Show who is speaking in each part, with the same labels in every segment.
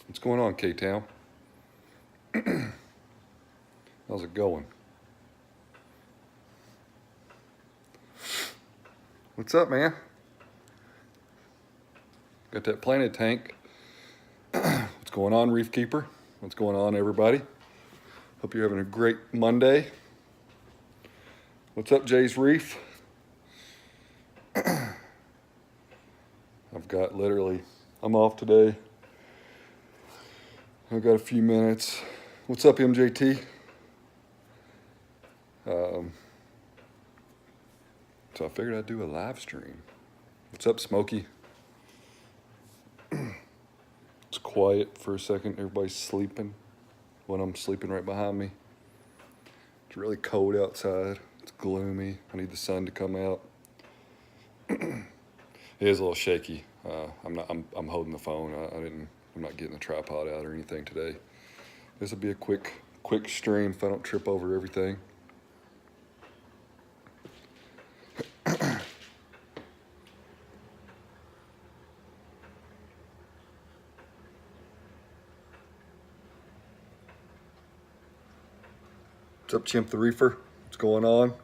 Speaker 1: What's going on, K-Town? How's it going? What's up, man? Got that planted tank. What's going on, Reef Keeper? What's going on, everybody? Hope you're having a great Monday. What's up, Jay's Reef? I've got I'm off today. I've got a few minutes. What's up, MJT? So I figured I'd do a live stream. What's up, Smokey? It's quiet for a second. Everybody's sleeping when I'm sleeping right behind me. It's really cold outside. It's gloomy. I need the sun to come out. It is a little shaky. I'm holding the phone. I'm not getting the tripod out or anything today. This will be a quick stream if I don't trip over everything. What's up, Chimp the Reefer? What's going on?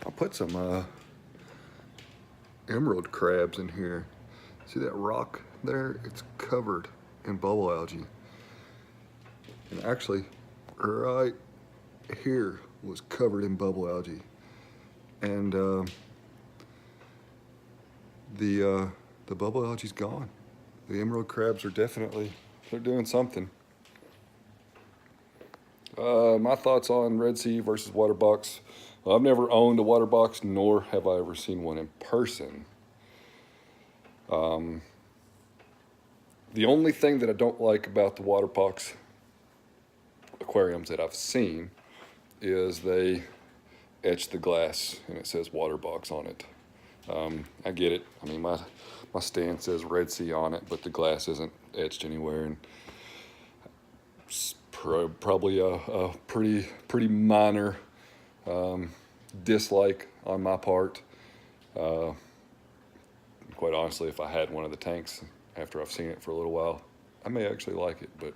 Speaker 1: I'll put some emerald crabs in here. See that rock there? It's covered in bubble algae. And actually, right here was covered in bubble algae. And the bubble algae's gone. The emerald crabs are they're doing something. My thoughts on Red Sea versus water box. Well, I've never owned a water box, nor have I ever seen one in person. The only thing that I don't like about the water box aquariums that I've seen is they etch the glass and it says water box on it. I get it. I mean, my stand says Red Sea on it, but the glass isn't etched anywhere, and it's probably a pretty minor dislike on my part. Quite honestly, if I had one of the tanks after I've seen it for a little while, I may actually like it, but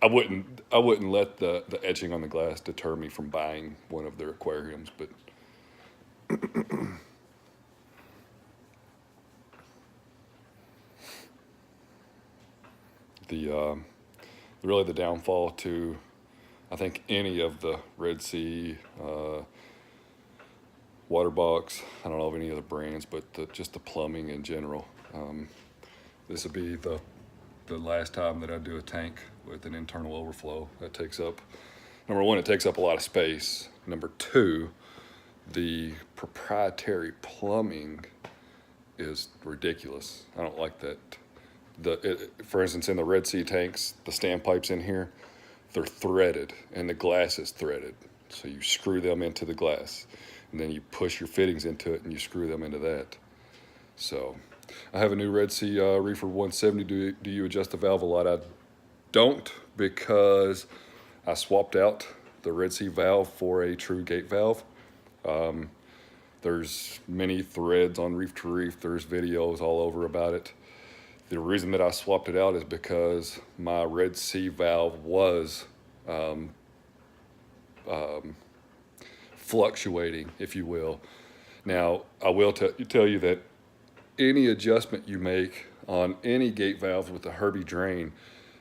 Speaker 1: I wouldn't let the etching on the glass deter me from buying one of their aquariums. But really the downfall to, I think, any of the Red Sea water box, I don't know of any other brands, but just the plumbing in general. This will be the last time that I do a tank with an internal overflow. That takes up, number one, it takes up a lot of space. Number two, the proprietary plumbing is ridiculous. I don't like that. For instance, in the Red Sea tanks, the standpipes in here, they're threaded and the glass is threaded. So you screw them into the glass and then you push your fittings into it and you screw them into that. So I have a new Red Sea Reefer 170. Do you adjust the valve a lot? I don't, because I swapped out the Red Sea valve for a true gate valve. There's many threads on Reef to Reef. There's videos all over about it. The reason that I swapped it out is because my Red Sea valve was fluctuating, if you will. Now, I will tell you that any adjustment you make on any gate valves with a Herbie drain,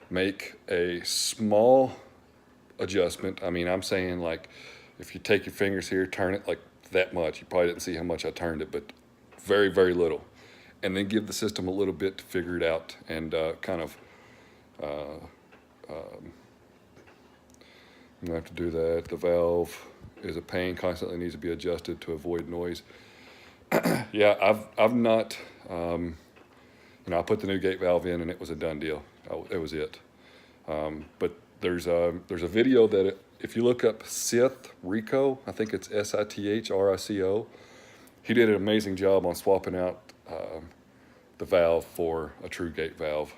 Speaker 1: make a small adjustment. I mean, I'm saying, like, if you take your fingers here, turn it like that much. You probably didn't see how much I turned it, but very, very little. And then give the system a little bit to figure it out and I'm gonna have to do that. The valve is a pain, constantly needs to be adjusted to avoid noise. Yeah, I've not, I put the new gate valve in and it was a done deal. It was it. But there's a video that if you look up Sith Rico, I think it's SITHRICO, he did an amazing job on swapping out the valve for a true gate valve.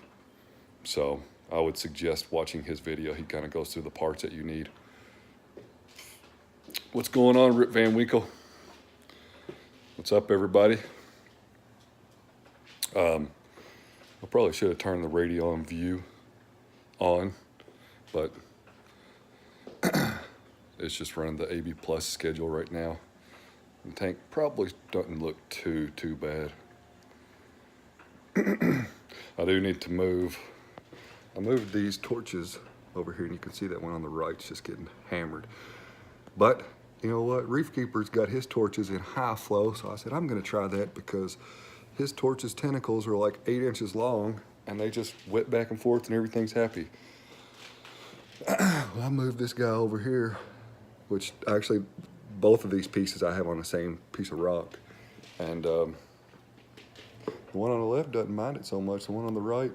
Speaker 1: So I would suggest watching his video. He kind of goes through the parts that you need. What's going on, Rip Van Winkle? What's up, everybody? I probably should have turned the radio on view on, but it's just running the AB Plus schedule right now. The tank probably doesn't look too bad. I do need to move. I moved these torches over here, and you can see that one on the right's just getting hammered. But you know what? Reef Keeper's got his torches in high flow, so I said I'm gonna try that because his torch's tentacles are like 8 inches long, and they just whip back and forth, and everything's happy. Well, I moved this guy over here, which actually both of these pieces I have on the same piece of rock, and the one on the left doesn't mind it so much. The one on the right,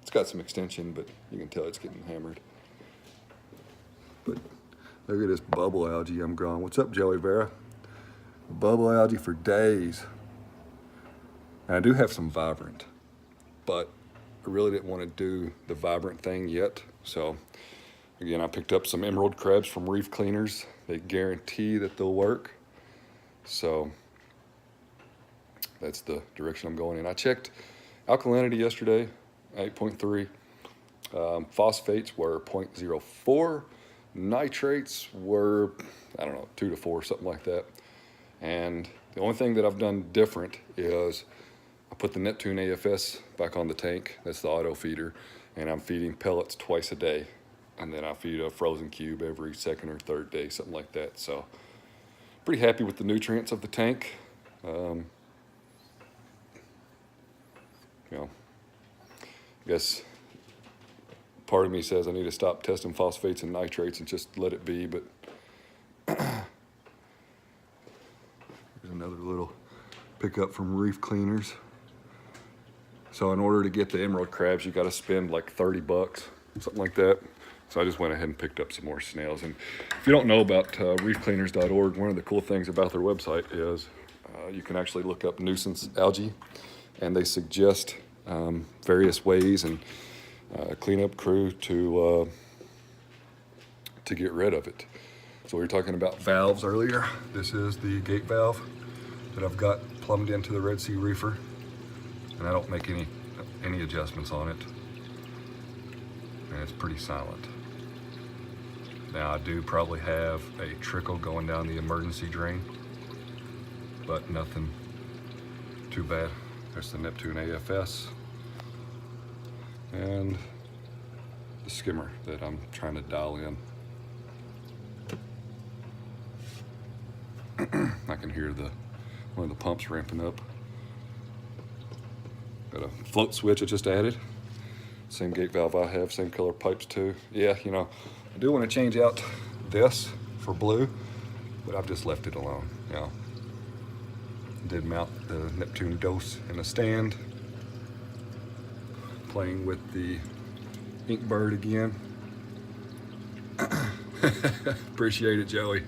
Speaker 1: it's got some extension, but you can tell it's getting hammered. But look at this bubble algae I'm growing. What's up, Joey Vera? Bubble algae for days. And I do have some vibrant, but I really didn't want to do the vibrant thing yet. So again, I picked up some emerald crabs from Reef Cleaners. They guarantee that they'll work. So that's the direction I'm going in. I checked alkalinity yesterday, 8.3. Phosphates were 0.04. Nitrates were, I don't know, 2 to 4, something like that. And the only thing that I've done different is I put the Neptune AFS back on the tank. That's the auto feeder. And I'm feeding pellets twice a day. And then I feed a frozen cube every second or third day, something like that. So pretty happy with the nutrients of the tank. You know, I guess part of me says I need to stop testing phosphates and nitrates and just let it be, but there's another little pickup from Reef Cleaners. So in order to get the emerald crabs, you got to spend like 30 bucks, something like that. So I just went ahead and picked up some more snails. And if you don't know about reefcleaners.org, one of the cool things about their website is you can actually look up nuisance algae, and they suggest various ways and cleanup crew to get rid of it. So we were talking about valves earlier. This is the gate valve that I've got plumbed into the Red Sea Reefer, and I don't make any adjustments on it, and it's pretty silent. Now I do probably have a trickle going down the emergency drain, but nothing too bad. There's the Neptune AFS and the skimmer that I'm trying to dial in. I can hear one of the pumps ramping up. Got a float switch I just added. Same gate valve I have, same color pipes too. Yeah, you know, I do want to change out this for blue, but I've just left it alone, you know. Did mount the Neptune dose in a stand. Playing with the Inkbird again. Appreciate it, Joey.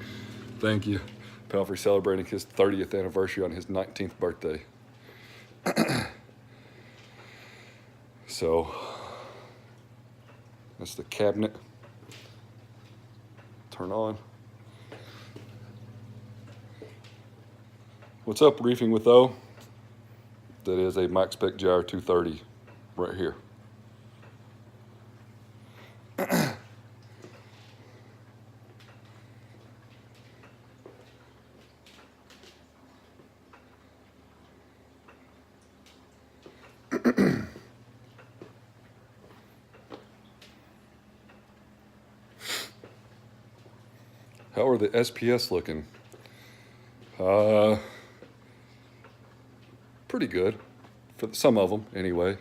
Speaker 1: Thank you. Pelfrey celebrating his 30th anniversary on his 19th birthday. So, that's the cabinet. Turn on. What's up, Reefing with O? That is a Maxspect Gyre 230 right here. How are the SPS looking? Pretty good, for some of them anyway.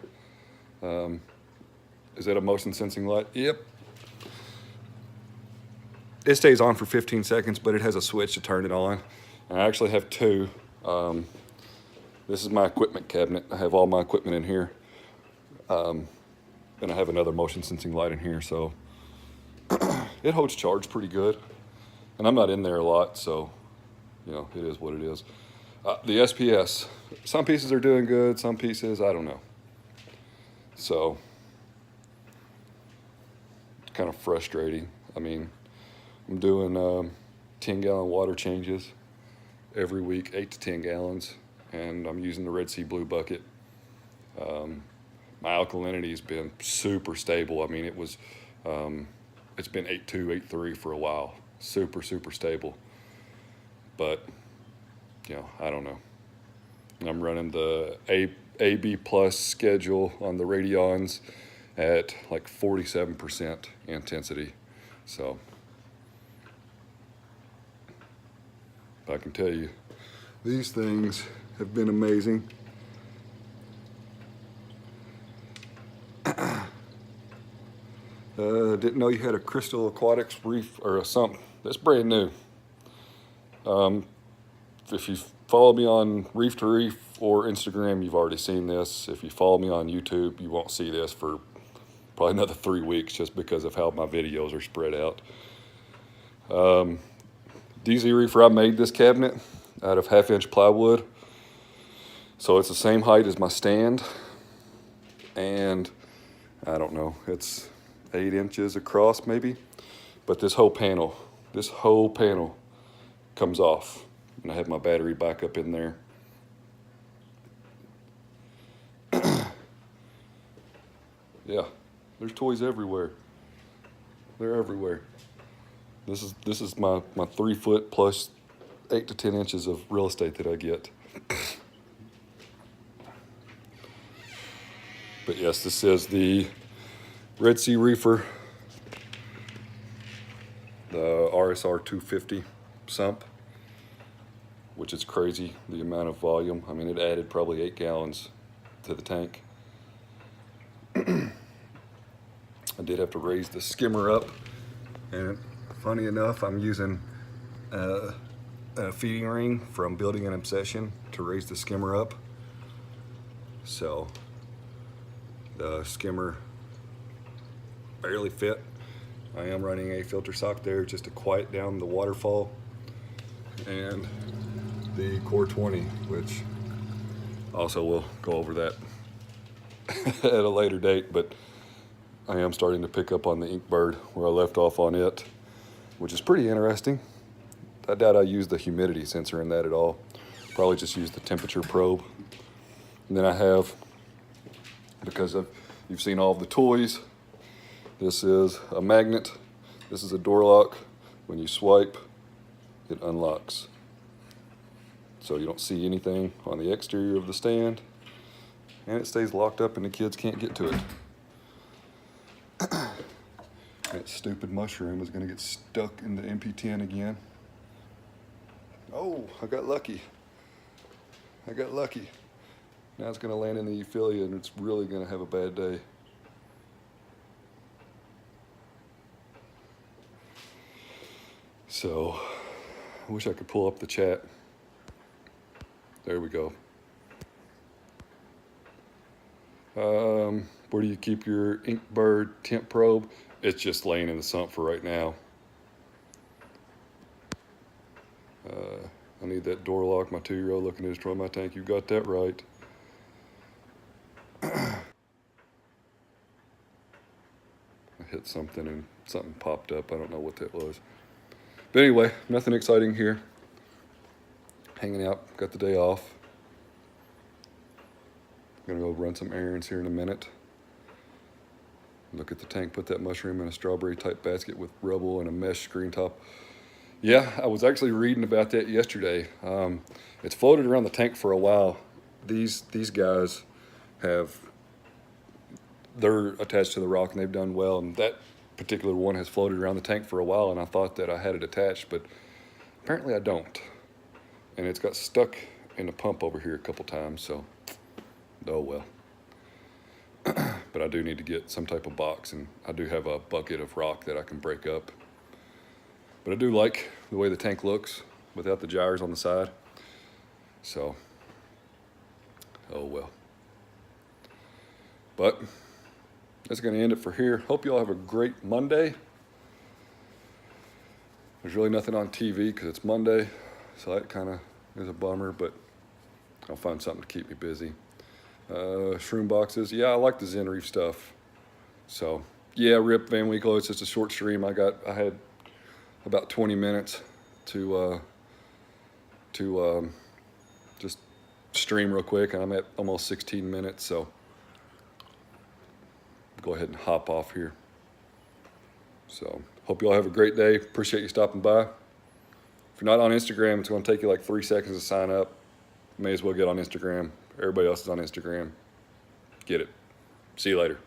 Speaker 1: Is that a motion sensing light? Yep. It stays on for 15 seconds, but it has a switch to turn it on. I actually have two. This is my equipment cabinet. I have all my equipment in here. And I have another motion sensing light in here, so it holds charge pretty good. And I'm not in there a lot, so, you know, it is what it is. The SPS, some pieces are doing good, some pieces, I don't know. So, it's kind of frustrating. I mean, I'm doing 10-gallon water changes every week, 8 to 10 gallons, and I'm using the Red Sea Blue bucket. my alkalinity has been super stable. I mean, it's been 8.2, 8.3 for a while. Super, super stable. But, you know, I don't know. I'm running the AB plus schedule on the Radions at like 47% intensity. So I can tell you, these things have been amazing. Didn't know you had a Crystal Aquatics Reef or something. That's brand new. If you follow me on Reef to Reef or Instagram, you've already seen this. If you follow me on YouTube, you won't see this for probably another 3 weeks just because of how my videos are spread out. DZ Reefer, I made this cabinet out of 1/2-inch plywood. So it's the same height as my stand. And I don't know, it's 8 inches across maybe. But this whole panel comes off. And I have my battery back up in there. Yeah, there's toys everywhere. They're everywhere. This is my 3 foot plus 8 to 10 inches of real estate that I get. But yes, this is the Red Sea Reefer, the RSR 250 sump, which is crazy, the amount of volume. I mean, it added probably 8 gallons to the tank. I did have to raise the skimmer up, and funny enough, I'm using a feeding ring from Building an Obsession to raise the skimmer up. So the skimmer barely fit. I am running a filter sock there just to quiet down the waterfall, and the Core 20, which also we'll go over that at a later date, but I am starting to pick up on the Inkbird where I left off on it, which is pretty interesting. I doubt I used the humidity sensor in that at all. Probably just used the temperature probe. And then I have, because you've seen all of the toys, this is a magnet. This is a door lock. When you swipe, it unlocks. So you don't see anything on the exterior of the stand, and it stays locked up and the kids can't get to it. That stupid mushroom is gonna get stuck in the MP10 again. Oh, I got lucky. Now it's gonna land in the Ophelia and it's really gonna have a bad day. So, I wish I could pull up the chat. There we go. Where do you keep your Inkbird temp probe? It's just laying in the sump for right now. I need that door lock. My 2-year-old looking to destroy my tank. You got that right. I hit something and something popped up. I don't know what that was. But anyway, nothing exciting here. Hanging out, got the day off. Gonna go run some errands here in a minute. Look at the tank, put that mushroom in a strawberry type basket with rubble and a mesh screen top. Yeah, I was actually reading about that yesterday. It's floated around the tank for a while. These guys they're attached to the rock and they've done well, and that particular one has floated around the tank for a while, and I thought that I had it attached, but apparently I don't. And it's got stuck in the pump over here a couple times, so oh well. But I do need to get some type of box, and I do have a bucket of rock that I can break up. But I do like the way the tank looks without the gyres on the side. So, oh well. But that's gonna end it for here. Hope you all have a great Monday. There's really nothing on TV because it's Monday, so that kind of is a bummer, but I'll find something to keep me busy. Shroom boxes, yeah, I like the Zen Reef stuff. So yeah, Rip Van Winkle, it's just a short stream. I had about 20 minutes to just stream real quick, and I'm at almost 16 minutes, so go ahead and hop off here. So hope you all have a great day. Appreciate you stopping by. If you're not on Instagram, it's going to take you like 3 seconds to sign up. May as well get on Instagram. Everybody else is on Instagram. Get it. See you later.